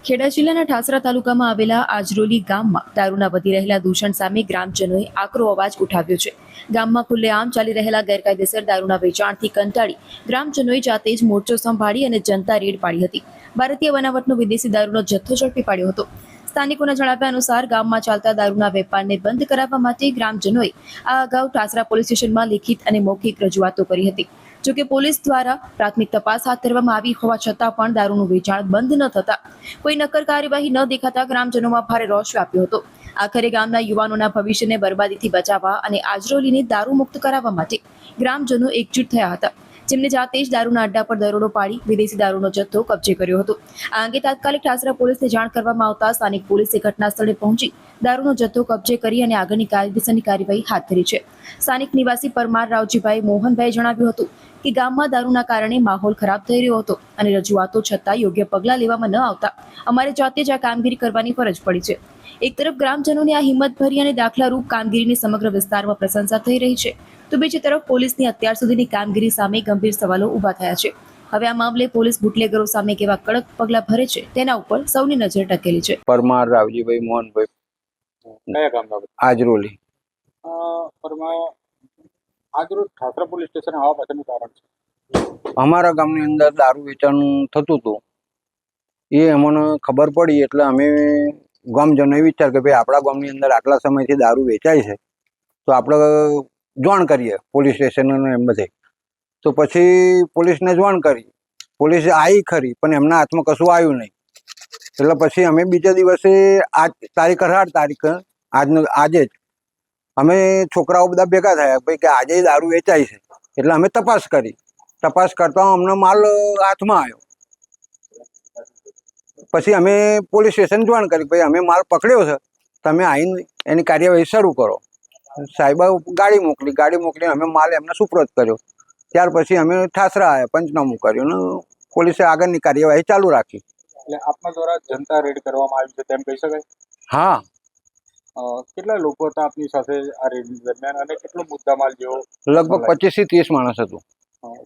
ખેડા જિલ્લાના ઠાસરા તાલુકામાં આવેલા આજરોલી ગામમાં દારૂના વધી રહેલા દૂષણ સામે ગ્રામજનોએ આકરો અવાજ ઉઠાવ્યો છે. ગામમાં ખુલ્લેઆમ ચાલી રહેલા ગેરકાયદેસર દારૂના વેચાણથી કંટાળી ગ્રામજનોએ જાતે જ મોરચો સંભાળી અને જનતા રેડ પાડી હતી. ભારતીય બનાવટનો વિદેશી દારૂનો જથ્થો ઝડપી પાડ્યો હતો. સ્થાનિકોના જણાવ્યા અનુસાર ગામમાં ચાલતા દારૂના વેપારને બંધ કરાવવા માટે ગ્રામજનોએ આ અગાઉ ઠાસરા પોલીસ સ્ટેશનમાં લિખિત અને મૌખિક રજૂઆતો કરી હતી. જોકે પોલીસ દ્વારા પ્રાથમિક તપાસ હાથ ધરવામાં આવી હોવા છતાં પણ દારૂનું વેચાણ બંધ ન થતા કોઈ નક્કર કાર્યવાહી ન દેખાતા ગ્રામજનોમાં ભારે રોષ વ્યાપ્યો હતો. આખરે ગામના યુવાનોના ભવિષ્યને બરબાદીથી બચાવવા અને આજરોલીને દારૂ મુક્ત કરાવવા માટે ગ્રામજનો એકજૂટ થયા હતા, જેમને જાતે જ દારૂના અડ્ડા પર દરોડો પાડી વિદેશી દારૂનો જથ્થો કબજે કર્યો હતો. આ અંગે તાત્કાલિક ઠાસરા પોલીસને જાણ કરવામાં આવતા સ્થાનિક પોલીસે ઘટના સ્થળે પહોંચી દારૂનો જથ્થો કબજે કરી અને આગળની કાયદેસરની કાર્યવાહી હાથ ધરી છે. સ્થાનિક નિવાસી પરમાર રાવજીભાઈ મોહનભાઈ જણાવ્યું હતું કે ગામમાં દારૂના કારણે માહોલ ખરાબ થઈ રહ્યો હતો અને રજૂઆતો છતાં યોગ્ય પગલાં લેવામાં ન આવતા અમારે જાતે જ આ કામગીરી કરવાની ફરજ પડી છે. એક તરફ ગ્રામજનોની આ હિંમતભરી અને દાખલારૂપ કામગીરીની સમગ્ર વિસ્તારમાં પ્રશંસા થઈ રહી છે, તો બીજી તરફ પોલીસની અત્યાર સુધીની કામગીરી સામે ગંભીર સવાલો ઊભા થયા છે. હવે આ મામલે પોલીસ બુટલેગરો સામે કેવા કડક પગલાં ભરે છે તેના ઉપર સૌની નજર ટકેલી છે. પરમાર રાવજીભાઈ મોહનભાઈ, કયા ગામના? આજરોલી. પરમાર આજરોજ ઠાસરા પોલીસ સ્ટેશન આવવા પાછળનું કારણ છે? અમારા ગામની અંદર દારૂ વેચાણ થતું હતું, એ અમને ખબર પડી એટલે અમે ગામજનોએ વિચાર કે ભાઈ આપણા ગામની અંદર આટલા સમયથી દારૂ વેચાય છે તો આપણે જાણ કરીએ પોલીસ સ્ટેશન એમ બધે. તો પછી પોલીસને જાણ કરી, પોલીસ આવી ખરી પણ એમના હાથમાં કશું આવ્યું નહીં. એટલે પછી અમે બીજા દિવસે આજ તારીખ 18 આજે જ અમે છોકરાઓ બધા ભેગા થયા ભાઈ કે આજે દારૂ વેચાય છે. એટલે અમે તપાસ કરી, તપાસ કરતા અમને માલ હાથમાં આવ્યો. પછી અમે પોલીસ સ્ટેશન જાણ કરી ભાઈ અમે માલ પકડ્યો છે, તમે આવીને એની કાર્યવાહી શરૂ કરો. સાહેબ ગાડી મોકલી અમે માલ એમને સુપ્રત કર્યો. ત્યાર પછી અમે ઠાસરા આવ્યા, પંચનામું કર્યું ને પોલીસે આગળની કાર્યવાહી ચાલુ રાખી. એટલે આપના દ્વારા જનતા રેડ કરવામાં આવી છે તેમ કહી શકાય? હા, કેટલા લોકો હતા આપની સાથે આ રેડ દરમિયાન અને કેટલો મુદ્દામાલ જેવો? લગભગ 25 થી 30 માણસ હતું.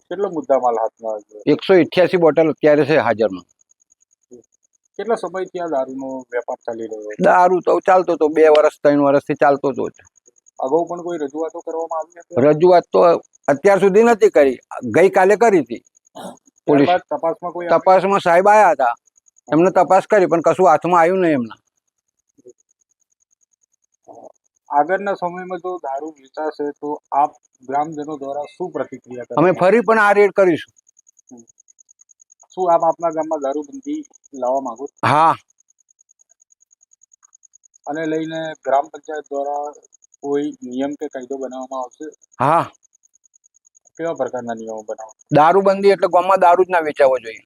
કેટલો મુદ્દામાલ હાથમાં આવ્યો? 188 બોટલ અત્યારે છે હાજરમાં. કેટલા સમયથી આ દારૂનો વેપાર ચાલી રહ્યો? દારૂ તો ચાલતો હતો 2 વર્ષ 3 વર્ષથી ચાલતો હતો. અગાઉ પણ કોઈ રજૂઆતો કરવામાં આવી હતી? રજૂઆત તો અત્યાર સુધી નથી કરી, ગઈકાલે કરી હતી પોલીસ. તપાસમાં કોઈ તપાસમાં સાહેબ આવ્યા હતા, એમને તપાસ કરી પણ કશું હાથમાં આવ્યું નહીં એમના. આગળના સમયમાં જો દારૂ વેચાશે તો આપ ગ્રામજનો દ્વારા શું પ્રતિક્રિયા કરશો? અમે ફરી પણ આ રેડ કરીશું. શું આપ આપના ગામમાં દારૂબંધી લાવવા માંગો છો? હા, અને લઈને ગ્રામ પંચાયત દ્વારા કોઈ નિયમ કે કાયદો બનાવવામાં આવશે? હા. કેવા પ્રકારના નિયમો બનાવો? દારૂબંધી એટલે ગામમાં દારૂ જ ના વેચાવો જોઈએ.